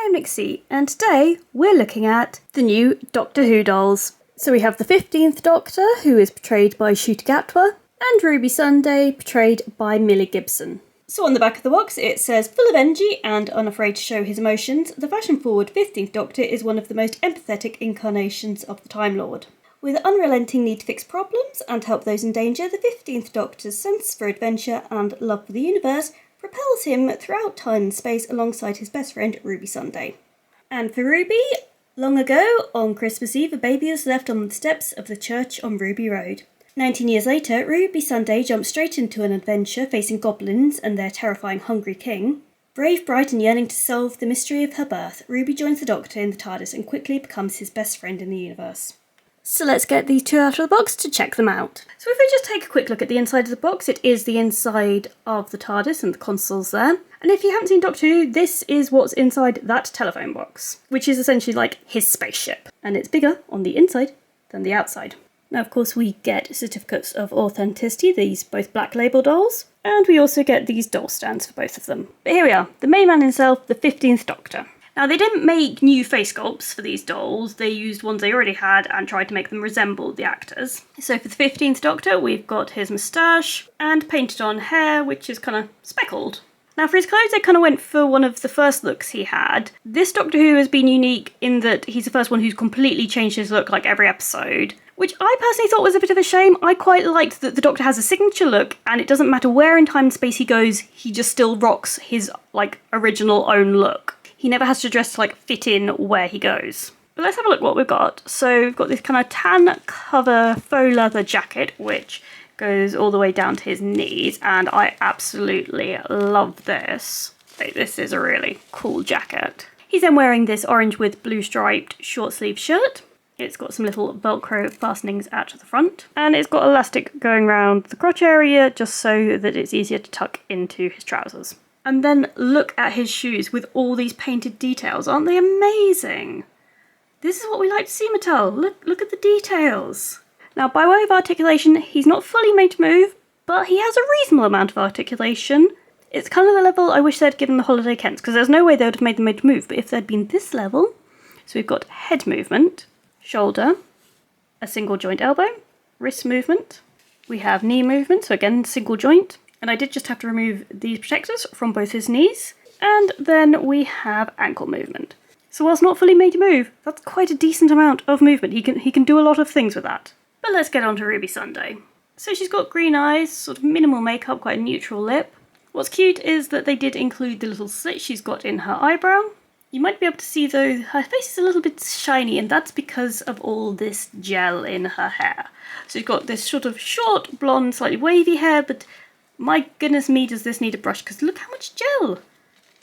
I'm Ncuti, and today we're looking at the new Doctor Who dolls. So we have the 15th Doctor, who is portrayed by Ncuti, and Ruby Sunday, portrayed by Millie Gibson. So on the back of the box it says, full of energy and unafraid to show his emotions, the fashion-forward 15th Doctor is one of the most empathetic incarnations of the Time Lord. With an unrelenting need to fix problems and help those in danger, the 15th Doctor's sense for adventure and love for the universe propels him throughout time and space alongside his best friend Ruby Sunday. And for Ruby, long ago, on Christmas Eve, a baby was left on the steps of the church on Ruby Road. 19 years later, Ruby Sunday jumps straight into an adventure facing goblins and their terrifying hungry king. Brave, bright and yearning to solve the mystery of her birth, Ruby joins the Doctor in the TARDIS and quickly becomes his best friend in the universe. So let's get these two out of the box to check them out. So if we just take a quick look at the inside of the box, it is the inside of the TARDIS and the consoles there. And if you haven't seen Doctor Who, this is what's inside that telephone box, which is essentially like his spaceship. And it's bigger on the inside than the outside. Now, of course, we get certificates of authenticity, these both black label dolls, and we also get these doll stands for both of them. But here we are, the main man himself, the 15th Doctor. Now, they didn't make new face sculpts for these dolls, they used ones they already had and tried to make them resemble the actors. So for the 15th Doctor, we've got his moustache and painted on hair, which is kind of speckled. Now for his clothes, they kind of went for one of the first looks he had. This Doctor Who has been unique in that he's the first one who's completely changed his look like every episode, which I personally thought was a bit of a shame. I quite liked that the Doctor has a signature look and it doesn't matter where in time and space he goes, he just still rocks his original own look. He never has to dress to fit in where he goes. But let's have a look what we've got. So we've got this kind of tan cover faux leather jacket, which goes all the way down to his knees, and I absolutely love this. This is a really cool jacket. He's then wearing this orange with blue striped short sleeve shirt. It's got some little Velcro fastenings at the front, and it's got elastic going around the crotch area just so that it's easier to tuck into his trousers. And then look at his shoes with all these painted details. Aren't they amazing? This is what we like to see, Mattel. Look at the details. Now, by way of articulation, he's not fully made to move, but he has a reasonable amount of articulation. It's kind of the level I wish they'd given the Holiday Kents, because there's no way they would have made them made to move, but if they'd been this level, so we've got head movement, shoulder, a single joint elbow, wrist movement, we have knee movement, so again, single joint, and I did just have to remove these protectors from both his knees, and then we have ankle movement. So whilst not fully made to move, that's quite a decent amount of movement. He can do a lot of things with that. But let's get on to Ruby Sunday. So she's got green eyes, sort of minimal makeup, quite a neutral lip. What's cute is that they did include the little slit she's got in her eyebrow. You might be able to see though, her face is a little bit shiny, and that's because of all this gel in her hair. So she's got this sort of short, blonde, slightly wavy hair, but my goodness me, does this need a brush, because look how much gel!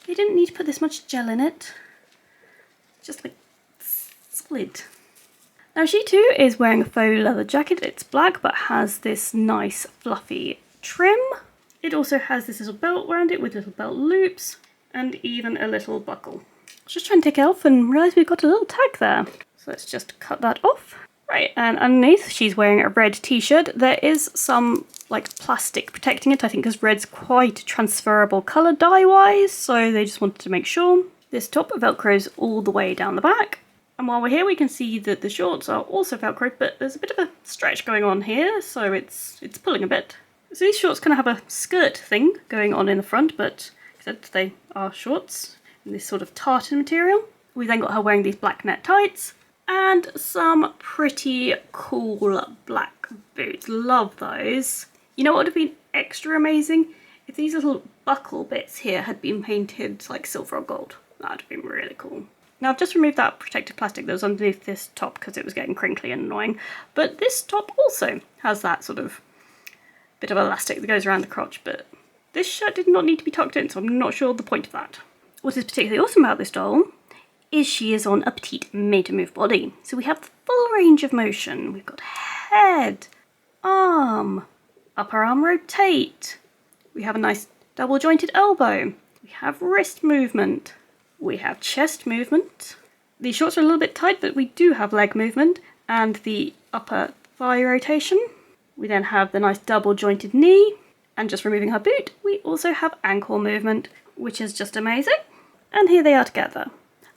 They didn't need to put this much gel in it. It's just solid. Now she too is wearing a faux leather jacket. It's black but has this nice fluffy trim. It also has this little belt around it with little belt loops and even a little buckle. I was just trying to take it off and realised we've got a little tag there. So let's just cut that off. Right, and underneath she's wearing a red t-shirt. There is some plastic protecting it, I think, because red's quite a transferable colour dye-wise, so they just wanted to make sure. This top velcros all the way down the back. And while we're here, we can see that the shorts are also velcro, but there's a bit of a stretch going on here, so it's pulling a bit. So these shorts kind of have a skirt thing going on in the front, but except they are shorts in this sort of tartan material. We then got her wearing these black net tights and some pretty cool black boots. Love those. You know what would have been extra amazing? If these little buckle bits here had been painted silver or gold. That would have been really cool. Now I've just removed that protective plastic that was underneath this top because it was getting crinkly and annoying, but this top also has that sort of bit of elastic that goes around the crotch, but this shirt did not need to be tucked in, so I'm not sure the point of that. What is particularly awesome about this doll is she is on a petite made-to-move body. So we have the full range of motion. We've got head, arm, upper arm rotate. We have a nice double-jointed elbow. We have wrist movement. We have chest movement. The shorts are a little bit tight, but we do have leg movement and the upper thigh rotation. We then have the nice double jointed knee, and just removing her boot, we also have ankle movement, which is just amazing. And here they are together.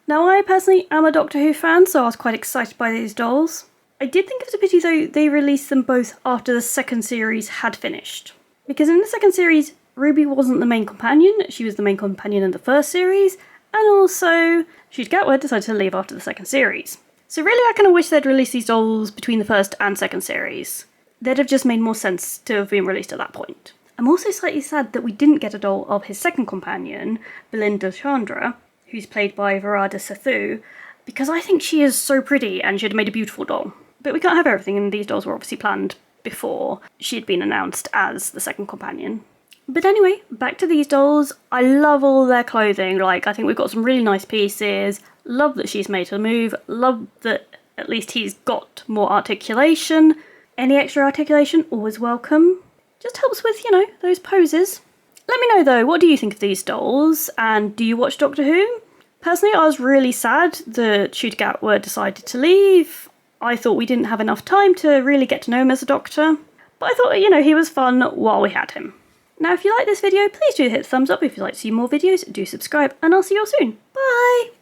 Now, I personally am a Doctor Who fan, so I was quite excited by these dolls. I did think it was a pity, though, they released them both after the second series had finished. Because in the second series, Ruby wasn't the main companion, she was the main companion in the first series, and also, Ncuti Gatwa decided to leave after the second series. So really, I kind of wish they'd released these dolls between the first and second series. They'd have just made more sense to have been released at that point. I'm also slightly sad that we didn't get a doll of his second companion, Belinda Chandra, who's played by Varada Sethu, because I think she is so pretty and she'd have made a beautiful doll. But we can't have everything, and these dolls were obviously planned before she'd been announced as the second companion. But anyway, back to these dolls. I love all their clothing. Like, I think we've got some really nice pieces. Love that she's made her move. Love that at least he's got more articulation. Any extra articulation, always welcome. Just helps with, those poses. Let me know though, what do you think of these dolls? And do you watch Doctor Who? Personally, I was really sad that Ncuti Gatwa decided to leave. I thought we didn't have enough time to really get to know him as a doctor. But I thought, he was fun while we had him. Now, if you like this video, please do hit the thumbs up. If you'd like to see more videos, do subscribe, and I'll see you all soon. Bye!